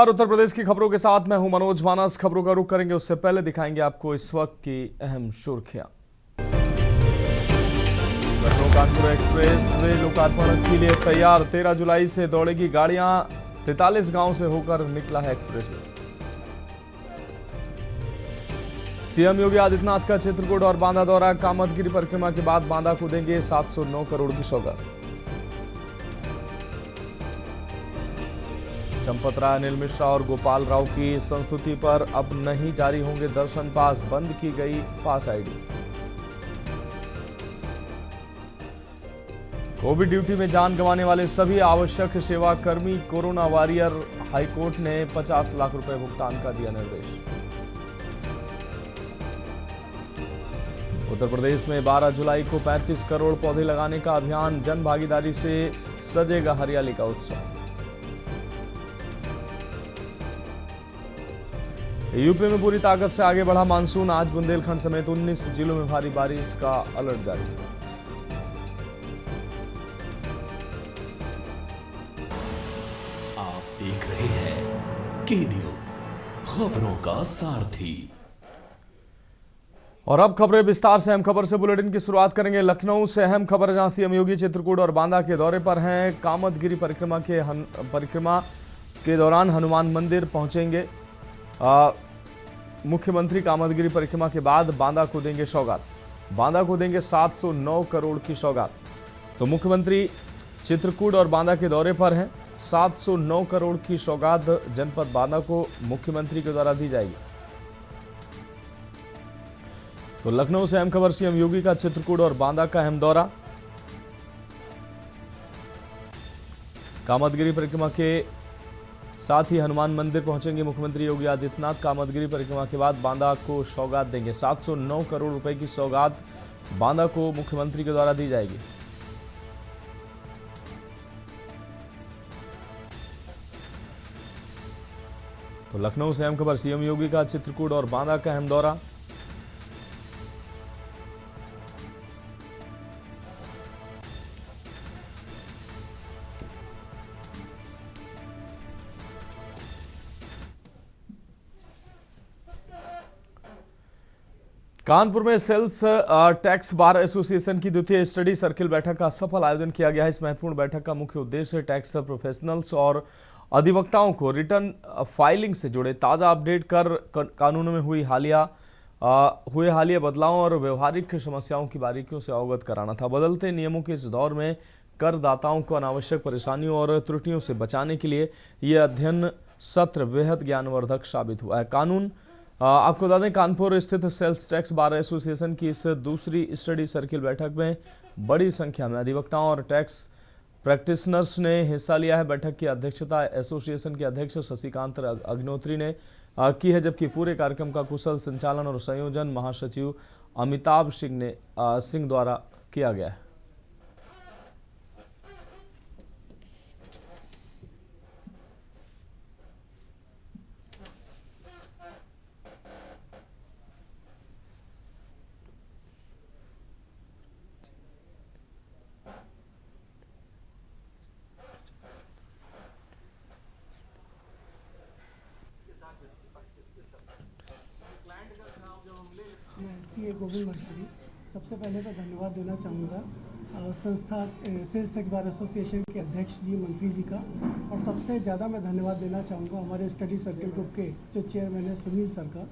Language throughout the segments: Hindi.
और उत्तर प्रदेश की खबरों के साथ मैं हूं मनोज मानस। खबरों का रुख करेंगे उससे पहले दिखाएंगे आपको इस वक्त की अहम सुर्खियां। लखनऊ कानपुर एक्सप्रेस वे लोकार्पण के लिए तैयार। 13 जुलाई से दौड़ेगी गाड़ियां। 43 गांव से होकर निकला है express way. CM Yogi Adityanath का चित्रकूट और बांदा दौरा। कामदगिरी परिक्रमा के बाद बांदा को देंगे 709 करोड़ की सौगात। चंपत राय, अनिल मिश्रा और गोपाल राव की संस्तुति पर अब नहीं जारी होंगे दर्शन पास। बंद की गई पास आईडी। कोविड ड्यूटी में जान गंवाने वाले सभी आवश्यक सेवा कर्मी कोरोना वॉरियर। हाईकोर्ट ने 50 लाख रुपए भुगतान का दिया निर्देश। उत्तर प्रदेश में 12 जुलाई को 35 करोड़ पौधे लगाने का अभियान। जन भागीदारी से सजेगा हरियाली का उत्सव। यूपी में पूरी ताकत से आगे बढ़ा मानसून। आज बुंदेलखंड समेत 19 जिलों में भारी बारिश का अलर्ट जारी। आप देख रहे हैं के न्यूज, खबरों का सारथी। और अब खबरें विस्तार से। अहम खबर से बुलेटिन की शुरुआत करेंगे लखनऊ से। अहम खबर जहां सीएम योगी चित्रकूट और बांदा के दौरे पर हैं। कामदगिरी परिक्रमा के दौरान हनुमान मंदिर पहुंचेंगे। मुख्यमंत्री कामदगिरी परिक्रमा के बाद बांदा को देंगे सौगात। बांदा को देंगे 709 करोड़ की सौगात। तो मुख्यमंत्री चित्रकूट और बांदा के दौरे पर हैं। 709 करोड़ की सौगात जनपद बांदा को मुख्यमंत्री के द्वारा दी जाएगी। तो लखनऊ से अहम खबर, सीएम योगी का चित्रकूट और बांदा का अहम दौरा। कामदगिरी परिक्रमा के साथ ही हनुमान मंदिर पहुंचेंगे मुख्यमंत्री योगी आदित्यनाथ। कामदगिरी परिक्रमा के बाद बांदा को सौगात देंगे। 709 करोड़ रुपए की सौगात बांदा को मुख्यमंत्री के द्वारा दी जाएगी। तो लखनऊ से अहम खबर, सीएम योगी का चित्रकूट और बांदा का अहम दौरा। कानपुर में सेल्स टैक्स बार एसोसिएशन की द्वितीय स्टडी सर्किल बैठक का सफल आयोजन किया गया है। इस महत्वपूर्ण बैठक का मुख्य उद्देश्य टैक्स प्रोफेशनल्स और अधिवक्ताओं को रिटर्न फाइलिंग से जुड़े ताज़ा अपडेट कर कानूनों में हुए हालिया बदलावों और व्यवहारिक समस्याओं की बारीकियों से अवगत कराना था। बदलते नियमों के इस दौर में करदाताओं को अनावश्यक परेशानियों और त्रुटियों से बचाने के लिए यह अध्ययन सत्र बेहद ज्ञानवर्धक साबित हुआ है। आपको बता दें, कानपुर स्थित सेल्स टैक्स बार एसोसिएशन की इस दूसरी स्टडी सर्किल बैठक में बड़ी संख्या में अधिवक्ताओं और टैक्स प्रैक्टिशनर्स ने हिस्सा लिया है। बैठक की अध्यक्षता एसोसिएशन के अध्यक्ष शशिकांत अग्निहोत्री ने की है, जबकि पूरे कार्यक्रम का कुशल संचालन और संयोजन महासचिव अमिताभ सिंह द्वारा किया गया है। सीए गोविंद मर्करी, सबसे पहले मैं धन्यवाद देना चाहूँगा संस्था सेल्स टैक्स बार एसोसिएशन के अध्यक्ष जी मंत्री जी का। और सबसे ज़्यादा मैं धन्यवाद देना चाहूँगा हमारे स्टडी सर्किल ग्रुप के जो चेयरमैन है सुनील सर का।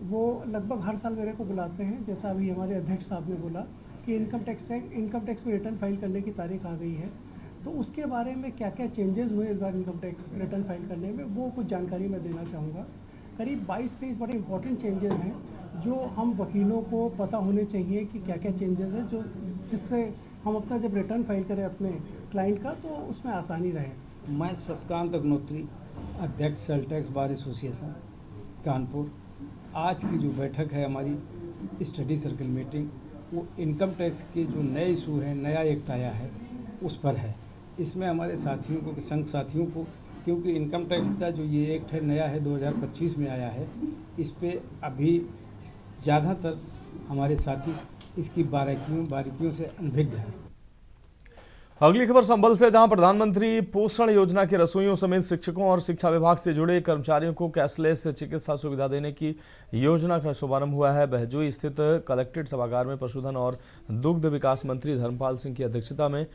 वो लगभग हर साल मेरे को बुलाते हैं। जैसा अभी हमारे अध्यक्ष साहब ने बोला कि इनकम टैक्स में रिटर्न फाइल करने की तारीख आ गई है, तो उसके बारे में क्या क्या चेंजेस हुए इस बार इनकम टैक्स रिटर्न फाइल करने में, वो कुछ जानकारी मैं देना चाहूँगा। करीब 22-23 बड़े इंपॉर्टेंट चेंजेस हैं जो हम वकीलों को पता होने चाहिए कि क्या क्या चेंजेस हैं, जो जिससे हम अपना जब रिटर्न फाइल करें अपने क्लाइंट का तो उसमें आसानी रहे। मैं शशिकांत अग्निहोत्री, अध्यक्ष sales tax bar association Kanpur. आज की जो बैठक है हमारी स्टडी सर्किल मीटिंग, वो इनकम टैक्स के जो नए इशू हैं, नया एक्ट आया है उस पर है। इसमें हमारे साथियों को, संघ साथियों को, क्योंकि इनकम टैक्स का जो ये एक्ट है नया है 2025 में आया है, इस पे अभी ज़्यादातर हमारे साथी इसकी बारीकियों से अनभिज्ञ हैं। अगली खबर संभल से, जहां प्रधानमंत्री पोषण योजना के रसोइयों समेत शिक्षकों और शिक्षा विभाग से जुड़े कर्मचारियों को कैशलेस चिकित्सा सुविधा देने की योजना का शुभारंभ हुआ है। बहजोई स्थित कलेक्ट्रेट सभागार में पशुधन और दुग्ध विकास मंत्री धर्मपाल सिंह की अध्यक्षता में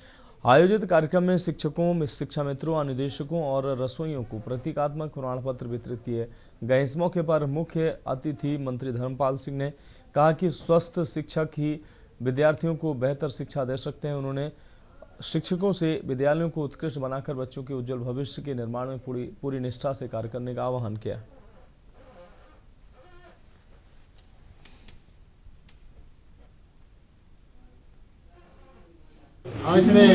आयोजित कार्यक्रम में शिक्षकों, शिक्षा मित्रों, अनुदेशकों और रसोइयों को प्रतीकात्मक प्रमाण पत्र वितरित किए गए। इस मौके पर मुख्य अतिथि मंत्री धर्मपाल सिंह ने कहा कि स्वस्थ शिक्षक ही विद्यार्थियों को बेहतर शिक्षा दे सकते हैं। उन्होंने शिक्षकों से विद्यालयों को उत्कृष्ट बनाकर बच्चों के उज्जवल भविष्य के निर्माण में पूरी निष्ठा से कार्य करने का आह्वान किया। आज मैं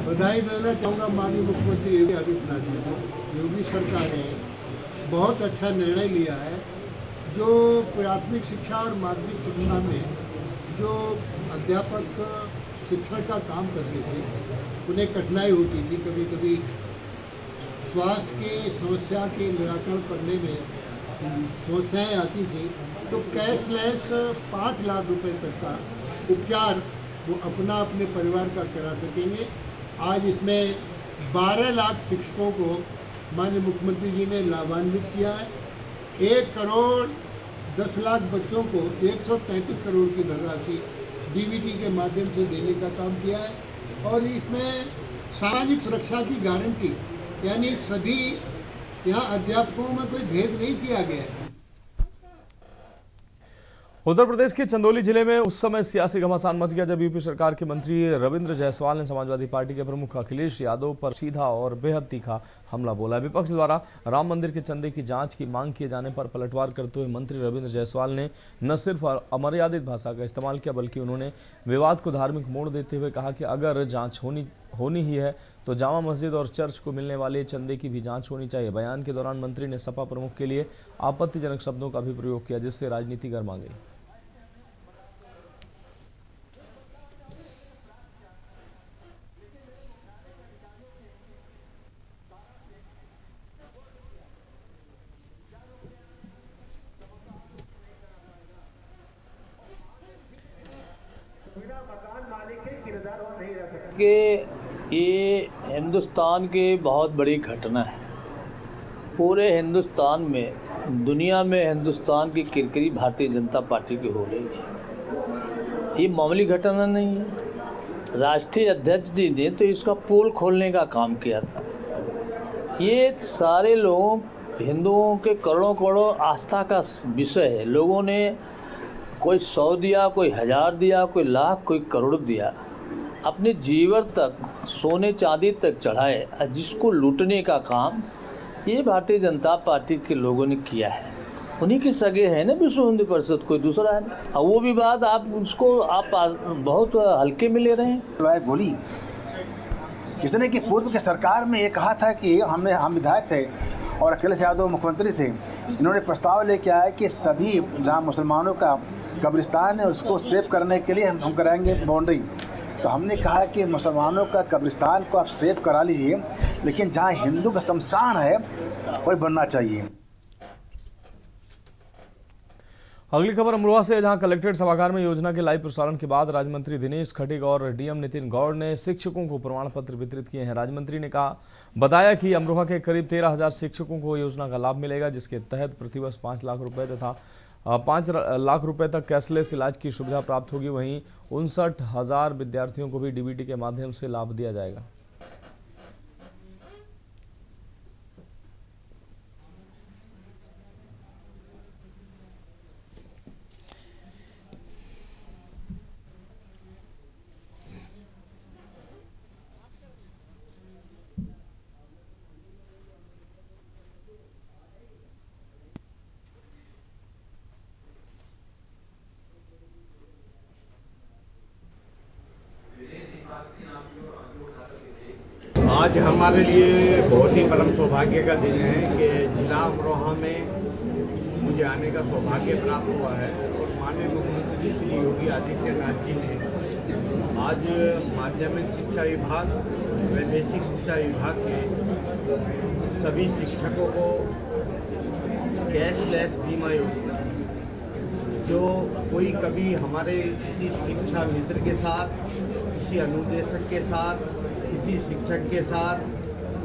बधाई देना चाहूँगा माननीय मुख्यमंत्री योगी आदित्यनाथ जी को। योगी सरकार ने बहुत अच्छा निर्णय लिया है। जो प्राथमिक शिक्षा और माध्यमिक शिक्षा में जो अध्यापक शिक्षण का काम करते थे, उन्हें कठिनाई होती थी, कभी कभी स्वास्थ्य की समस्या के निराकरण करने में समस्याएं आती थी, तो कैशलेस 5 लाख रुपए तक का उपचार वो अपने परिवार का करा सकेंगे। आज इसमें 12 लाख शिक्षकों को माननीय मुख्यमंत्री जी ने लाभान्वित किया है। 1 करोड़ 10 लाख बच्चों को 133 करोड़ की धनराशि डीबीटी के माध्यम से देने का काम किया है। और इसमें सामाजिक सुरक्षा की गारंटी, यानी सभी यहाँ अध्यापकों में कोई भेद नहीं किया गया है। उत्तर प्रदेश के चंदौली जिले में उस समय सियासी घमासान मच गया जब यूपी सरकार के मंत्री रविंद्र जायसवाल ने समाजवादी पार्टी के प्रमुख अखिलेश यादव पर सीधा और बेहद तीखा हमला बोला। विपक्ष द्वारा राम मंदिर के चंदे की जांच की मांग किए जाने पर पलटवार करते हुए मंत्री रविंद्र जायसवाल ने न सिर्फ अमर्यादित भाषा का इस्तेमाल किया, बल्कि उन्होंने विवाद को धार्मिक मोड़ देते हुए कहा कि अगर जांच होनी ही है तो जामा मस्जिद और चर्च को मिलने वाले चंदे की भी जांच होनी चाहिए। बयान के दौरान मंत्री ने सपा प्रमुख के लिए आपत्तिजनक शब्दों का भी प्रयोग किया, जिससे राजनीति गर्मा गई। कि ये हिंदुस्तान की बहुत बड़ी घटना है। पूरे हिंदुस्तान में, दुनिया में हिंदुस्तान की किरकिरी भारतीय जनता पार्टी की हो रही है। ये मामूली घटना नहीं है। राष्ट्रीय अध्यक्ष जी ने तो इसका पोल खोलने का काम किया था। ये सारे लोग, हिंदुओं के करोड़ों करोड़ों आस्था का विषय है। लोगों ने कोई 100 दिया, कोई 1000 दिया, कोई लाख, कोई करोड़ दिया, अपने जीवन तक, सोने चांदी तक चढ़ाए, जिसको लूटने का काम ये भारतीय जनता पार्टी के लोगों ने किया है। उन्हीं के सगे हैं ना विश्व हिंदू परिषद, कोई दूसरा है। और वो भी बात आप बहुत हल्के में ले रहे हैं। गोली इसने कि पूर्व की सरकार में ये कहा था कि हम विधायक थे और अखिलेश यादव मुख्यमंत्री थे, इन्होंने प्रस्ताव लेके आया कि सभी जहाँ मुसलमानों का कब्रिस्तान है उसको सेव करने के लिए हम कराएंगे बाउंड्री। तो हमने कहा कि मुसलमानों का कब्रिस्तान को आप सेव करा लीजिए, लेकिन जहाँ हिंदू का शमशान है वही बनना चाहिए। अगली खबर अमरोहा से, जहां कलेक्ट्रेट सभागार में योजना के लाइव प्रसारण के बाद राज्यमंत्री दिनेश खटीक और डीएम नितिन गौड़ ने शिक्षकों को प्रमाण पत्र वितरित किए हैं। राज्यमंत्री ने बताया कि अमरोहा के करीब 13,000 शिक्षकों को योजना का लाभ मिलेगा, जिसके तहत प्रतिवर्ष 5 लाख रुपए तथा 5 लाख रुपए तक कैशलेस इलाज की सुविधा प्राप्त होगी। वहीं 59,000 विद्यार्थियों को भी डीबीटी के माध्यम से लाभ दिया जाएगा। आज हमारे लिए बहुत ही परम सौभाग्य का दिन है कि जिला अमरोहा में मुझे आने का सौभाग्य प्राप्त हुआ है और माननीय मुख्यमंत्री श्री योगी आदित्यनाथ जी ने आज माध्यमिक शिक्षा विभाग व बेसिक शिक्षा विभाग के सभी शिक्षकों को कैशलेस बीमा योजना, जो कोई कभी हमारे किसी शिक्षा मित्र के साथ किसी अनुदेशक के साथ, किसी शिक्षक के साथ,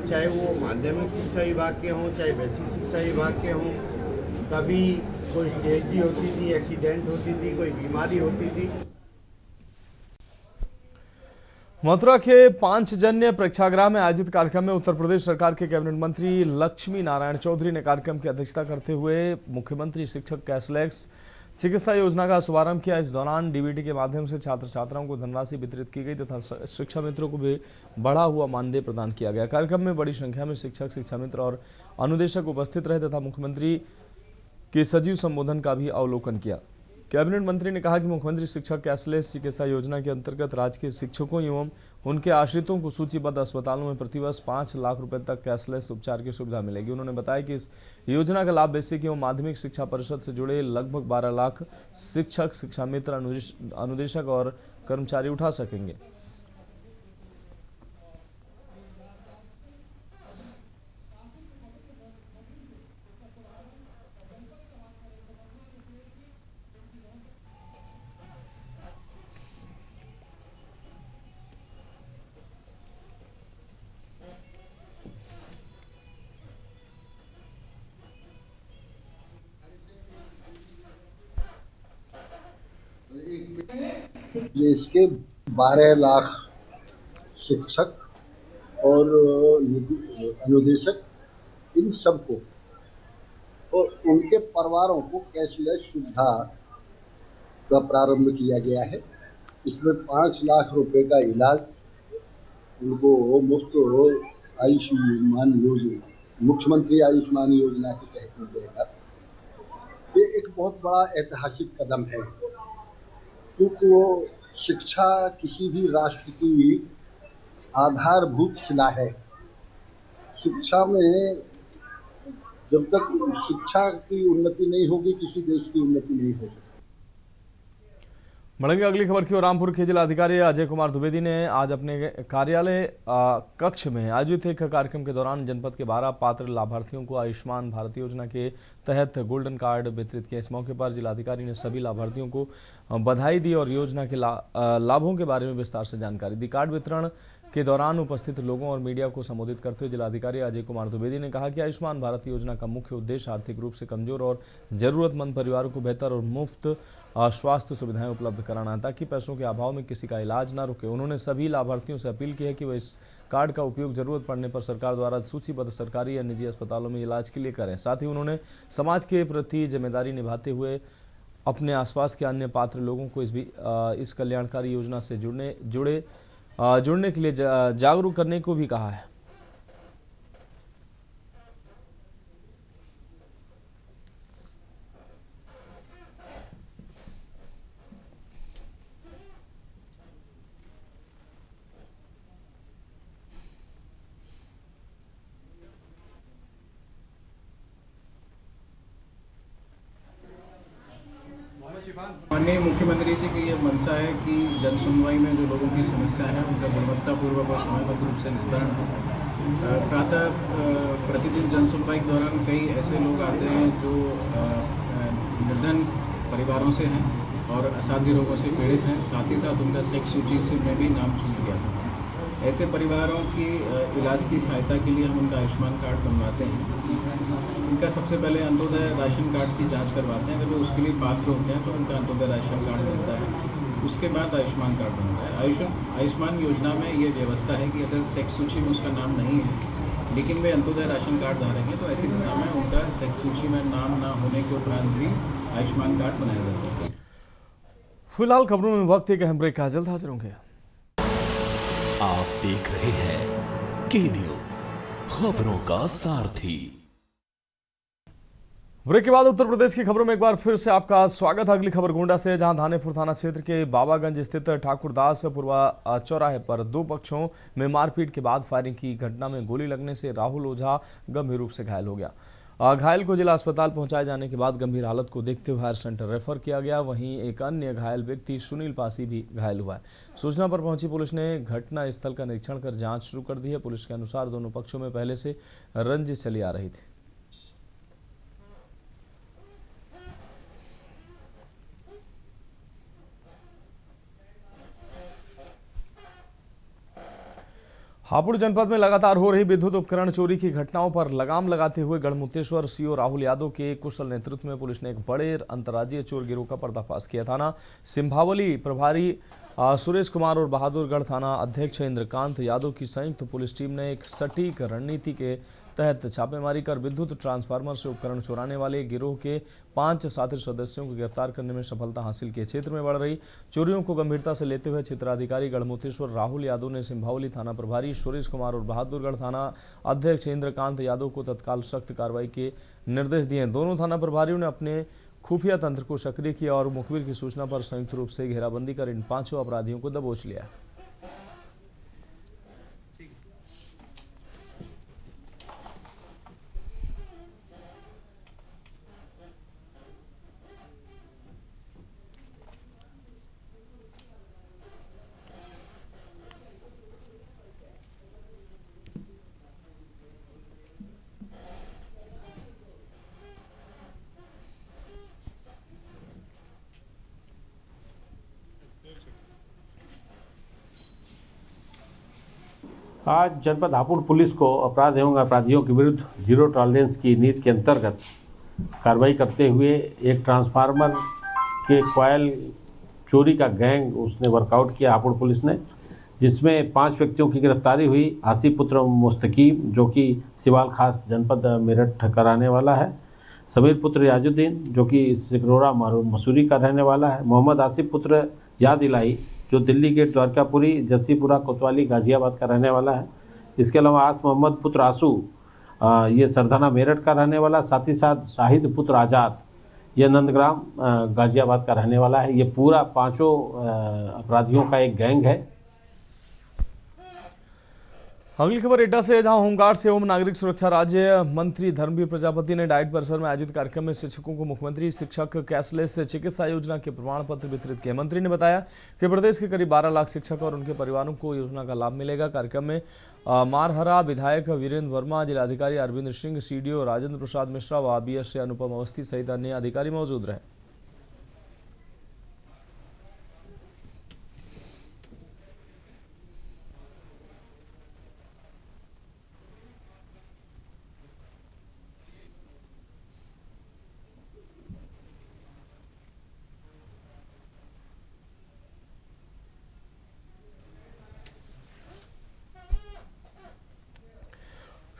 चाहे वो माध्यमिक शिक्षा विभाग के हों, चाहे बेसिक शिक्षा विभाग के हों, कभी कोई ट्रेजेडी होती थी, एक्सीडेंट होती थी, कोई बीमारी होती थी। मथुरा के पांचजन्य प्रेक्षागृह में आयोजित कार्यक्रम में उत्तर प्रदेश सरकार के कैबिनेट मंत्री लक्ष्मी नारायण चौधरी ने कार्यक्रम की अध्यक्षता करते हुए मुख्यमंत्री शिक्षक कैशलेस चिकित्सा योजना का शुभारंभ किया। इस दौरान डीबीटी के माध्यम से छात्र छात्राओं को धनराशि वितरित की गई तथा शिक्षा मित्रों को भी बढ़ा हुआ मानदेय प्रदान किया गया। कार्यक्रम में बड़ी संख्या में शिक्षक, शिक्षा मित्र और अनुदेशक उपस्थित रहे तथा मुख्यमंत्री के सजीव संबोधन का भी अवलोकन किया। कैबिनेट मंत्री ने कहा कि मुख्यमंत्री शिक्षक कैशलेस चिकित्सा योजना के अंतर्गत राज्य के शिक्षकों एवं उनके आश्रितों को सूचीबद्ध अस्पतालों में प्रतिवर्ष 5 लाख रुपए तक कैशलेस उपचार की सुविधा मिलेगी। उन्होंने बताया कि इस योजना का लाभ बेसिक एवं माध्यमिक शिक्षा परिषद से जुड़े लगभग 12 लाख शिक्षक, शिक्षा मित्र, अनुदेशक और कर्मचारी उठा सकेंगे। देश के 12 लाख शिक्षक और अनुदेशक, इन सबको और उनके परिवारों को कैशलेस सुविधा का प्रारंभ किया गया है। इसमें 5 लाख रुपए का इलाज उनको मुफ्त आयुष्मान योजना, मुख्यमंत्री आयुष्मान योजना के तहत मिलेगा। ये एक बहुत बड़ा ऐतिहासिक कदम है, क्योंकि वो शिक्षा किसी भी राष्ट्र की आधारभूत शिला है। शिक्षा में जब तक शिक्षा की उन्नति नहीं होगी, किसी देश की उन्नति नहीं हो सकती। बढ़ेंगे अगली खबर की ओर। रामपुर के जिलाधिकारी अजय कुमार द्विवेदी ने आज अपने कार्यालय कक्ष में आयोजित एक कार्यक्रम के दौरान जनपद के 12 पात्र लाभार्थियों को आयुष्मान भारत योजना के तहत गोल्डन कार्ड वितरित किया। इस मौके पर जिलाधिकारी ने सभी लाभार्थियों को बधाई दी और योजना के लाभों के बारे में विस्तार से जानकारी दी। कार्ड वितरण के दौरान उपस्थित लोगों और मीडिया को संबोधित करते हुए जिलाधिकारी अजय कुमार द्विवेदी ने कहा कि आयुष्मान भारत योजना का मुख्य उद्देश्य आर्थिक रूप से कमजोर और जरूरतमंद परिवारों को बेहतर और मुफ्त स्वास्थ्य सुविधाएं उपलब्ध कराना है, ताकि पैसों के अभाव में किसी का इलाज न रुके। उन्होंने सभी लाभार्थियों से अपील की है कि वे इस कार्ड का उपयोग जरूरत पड़ने पर सरकार द्वारा सूचीबद्ध सरकारी या निजी अस्पतालों में इलाज के लिए करें। साथ ही उन्होंने समाज के प्रति जिम्मेदारी निभाते हुए अपने आसपास के अन्य पात्र लोगों को इस कल्याणकारी योजना से जुड़ने के लिए जागरूक करने को भी कहा है। माननीय मुख्यमंत्री जी की ये मंशा है कि जन सुनवाई में जो लोगों की समस्या है उनका गुणवत्तापूर्वक और समयबद्ध रूप से निस्तारण हो। प्रातः प्रतिदिन जन सुनवाई के दौरान कई ऐसे लोग आते हैं जो निर्धन परिवारों से हैं और असाध्य रोगों से पीड़ित हैं, साथ ही साथ उनका सेक्स सूची से में भी नाम छूट गया था। ऐसे परिवारों की इलाज की सहायता के लिए हम उनका आयुष्मान कार्ड बनवाते हैं। उनका सबसे पहले अंत्योदय राशन कार्ड की जांच करवाते हैं। अगर वे उसके लिए पात्र होते हैं तो उनका अंत्योदय राशन कार्ड मिलता है, उसके बाद आयुष्मान कार्ड बनता है। आयुष्मान योजना में ये व्यवस्था है कि अगर सेक्स सूची में उसका नाम नहीं है लेकिन वे अंत्योदय राशन कार्ड धारक हैं तो ऐसी दिशा में उनका सेक्स सूची में नाम ना होने के उपरांत भी आयुष्मान कार्ड बनाया जा सकता है। फिलहाल खबरों में वक्त एक अहम ब्रेक का, जल्द हाजिर होंगे। आप देख रहे हैं के न्यूज, खबरों का सारथी। ब्रेक के बाद उत्तर प्रदेश की खबरों में एक बार फिर से आपका स्वागत है। अगली खबर गोंडा से, जहां धानेपुर थाना क्षेत्र के बाबागंज स्थित ठाकुरदासपुरवा चौराहे पर दो पक्षों में मारपीट के बाद फायरिंग की घटना में गोली लगने से राहुल ओझा गंभीर रूप से घायल हो गया। घायल को जिला अस्पताल पहुंचाए जाने के बाद गंभीर हालत को देखते हुए हायर सेंटर रेफर किया गया। वहीं एक अन्य घायल व्यक्ति सुनील पासी भी घायल हुआ है। सूचना पर पहुंची पुलिस ने घटना स्थल का निरीक्षण कर जांच शुरू कर दी है। पुलिस के अनुसार दोनों पक्षों में पहले से रंजिश चली आ रही थी। हापुड़ जनपद में लगातार हो रही विद्युत उपकरण चोरी की घटनाओं पर लगाम लगाते हुए गढ़मुक्तेश्वर सीओ राहुल यादव के कुशल नेतृत्व में पुलिस ने एक बड़े अंतर्राज्यीय चोर गिरोह का पर्दाफाश किया। थाना सिंभावली प्रभारी सुरेश कुमार और बहादुरगढ़ थाना अध्यक्ष इंद्रकांत यादव की संयुक्त पुलिस टीम ने एक सटीक रणनीति के तहत छापेमारी कर विद्युत ट्रांसफार्मर से उपकरण चुराने वाले गिरोह के 5 साथी सदस्यों को गिरफ्तार करने में सफलता हासिल की। क्षेत्र में बढ़ रही चोरियों को गंभीरता से लेते हुए क्षेत्राधिकारी गढ़मुक्तेश्वर राहुल यादव ने सिंभावली थाना प्रभारी सुरेश कुमार और बहादुरगढ़ थाना अध्यक्ष इंद्रकांत यादव को तत्काल सख्त कार्रवाई के निर्देश दिए। दोनों थाना प्रभारियों ने अपने खुफिया तंत्र को सक्रिय किया और मुखबिर की सूचना पर संयुक्त रूप से घेराबंदी कर इन 5 अपराधियों को दबोच लिया। आज जनपद हापुड़ पुलिस को अपराध एवं अपराधियों के विरुद्ध जीरो टॉलरेंस की नीति के अंतर्गत कार्रवाई करते हुए एक ट्रांसफार्मर के कॉयल चोरी का गैंग उसने वर्कआउट किया हापुड़ पुलिस ने, जिसमें 5 व्यक्तियों की गिरफ्तारी हुई। आसिफ पुत्र मुस्तकीम जो कि सिवाल खास जनपद मेरठ का रहने वाला है, समीर पुत्र रियाजुद्दीन जो कि सिकरोरा मसूरी का रहने वाला है, मोहम्मद आसिफ पुत्र याद इलाही जो दिल्ली गेट द्वारकापुरी जसीपुरा कोतवाली गाजियाबाद का रहने वाला है। इसके अलावा आस मोहम्मद पुत्र आंसू ये सरदाना मेरठ का रहने वाला, साथ ही साथ शाहिद पुत्र आज़ाद ये नंदग्राम गाजियाबाद का रहने वाला है। ये पूरा 5 अपराधियों का एक गैंग है। अगली खबर एटा से, जहां होमगार्ड से एवं नागरिक सुरक्षा राज्य मंत्री धर्मवीर प्रजापति ने डाइट परिसर में आयोजित कार्यक्रम में शिक्षकों को मुख्यमंत्री शिक्षक कैशलेस चिकित्सा योजना के प्रमाण पत्र वितरित किए। मंत्री ने बताया कि प्रदेश के करीब 12 लाख शिक्षक और उनके परिवारों को योजना का लाभ मिलेगा। कार्यक्रम में मारहरा विधायक वीरेंद्र वर्मा, जिलाधिकारी अरविंद सिंह, सीडीओ राजेंद्र प्रसाद मिश्रा व बीएस से अनुपम अवस्थी सहित अन्य अधिकारी मौजूद रहे।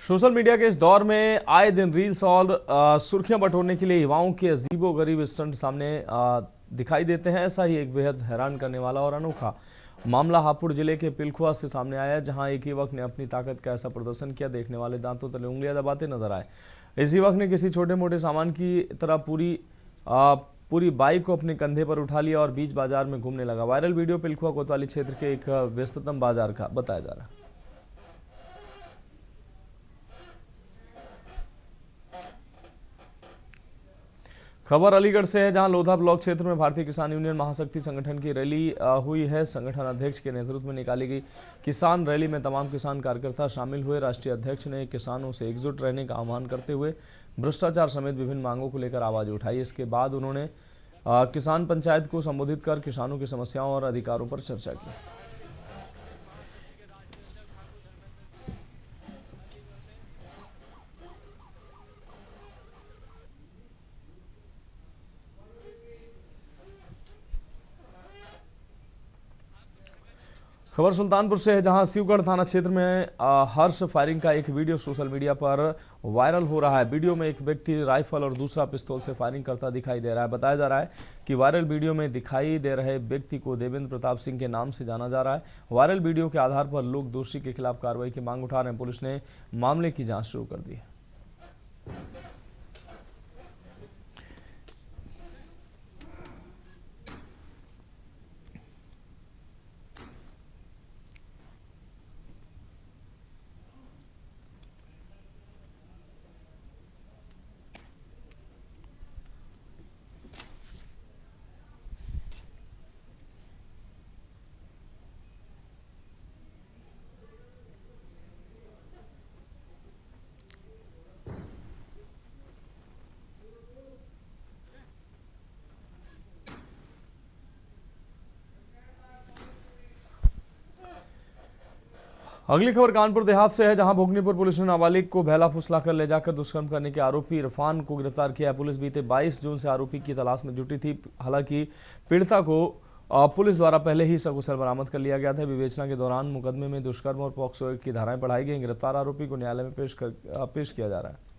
सोशल मीडिया के इस दौर में आए दिन रील्स और सुर्खियां बटोरने के लिए युवाओं के अजीबोगरीब स्टंट सामने दिखाई देते हैं। ऐसा ही एक बेहद हैरान करने वाला और अनोखा मामला हापुड़ जिले के पिलखुआ से सामने आया, जहां एक युवक ने अपनी ताकत का ऐसा प्रदर्शन किया, देखने वाले दांतों तले उंगलियां दबाते नजर आए। इस युवक ने किसी छोटे मोटे सामान की तरह पूरी बाइक को अपने कंधे पर उठा लिया और बीच बाजार में घूमने लगा। वायरल वीडियो पिलखुआ कोतवाली क्षेत्र के एक व्यस्ततम बाजार का बताया जा रहा है। खबर अलीगढ़ से है, जहां लोधा ब्लॉक क्षेत्र में भारतीय किसान यूनियन महाशक्ति संगठन की रैली हुई है। संगठन अध्यक्ष के नेतृत्व में निकाली गई किसान रैली में तमाम किसान कार्यकर्ता शामिल हुए। राष्ट्रीय अध्यक्ष ने किसानों से एकजुट रहने का आह्वान करते हुए भ्रष्टाचार समेत विभिन्न मांगों को लेकर आवाज उठाई। इसके बाद उन्होंने किसान पंचायत को संबोधित कर किसानों की समस्याओं और अधिकारों पर चर्चा की। खबर सुल्तानपुर से है, जहां शिवगढ़ थाना क्षेत्र में हर्ष फायरिंग का एक वीडियो सोशल मीडिया पर वायरल हो रहा है। वीडियो में एक व्यक्ति राइफल और दूसरा पिस्तौल से फायरिंग करता दिखाई दे रहा है। बताया जा रहा है कि वायरल वीडियो में दिखाई दे रहे व्यक्ति को देवेंद्र प्रताप सिंह के नाम से जाना जा रहा है। वायरल वीडियो के आधार पर लोग दोषी के खिलाफ कार्रवाई की मांग उठा रहे हैं। पुलिस ने मामले की जाँच शुरू कर दी है। अगली खबर कानपुर देहात से है, जहां भोगनीपुर पुलिस ने नाबालिग को बहला फुसलाकर ले जाकर दुष्कर्म करने के आरोपी इरफान को गिरफ्तार किया है। पुलिस बीते 22 जून से आरोपी की तलाश में जुटी थी। हालांकि पीड़िता को पुलिस द्वारा पहले ही सकुशल बरामद कर लिया गया था। विवेचना के दौरान मुकदमे में दुष्कर्म और पॉक्सो एक्ट की धाराएं बढ़ाई गई। गिरफ्तार आरोपी को न्यायालय में पेश किया जा रहा है।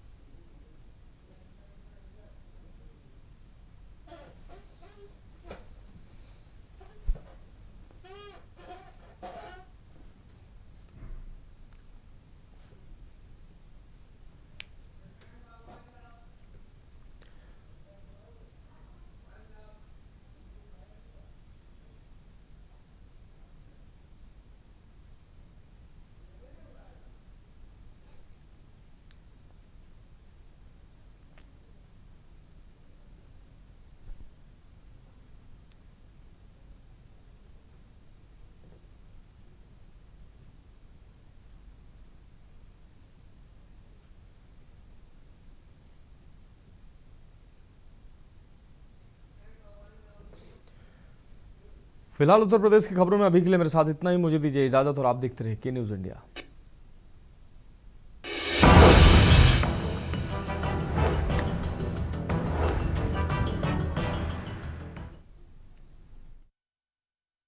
फिलहाल उत्तर प्रदेश की खबरों में अभी के लिए मेरे साथ इतना ही। मुझे दीजिए इजाजत और आप देखते रहिए के न्यूज़ इंडिया।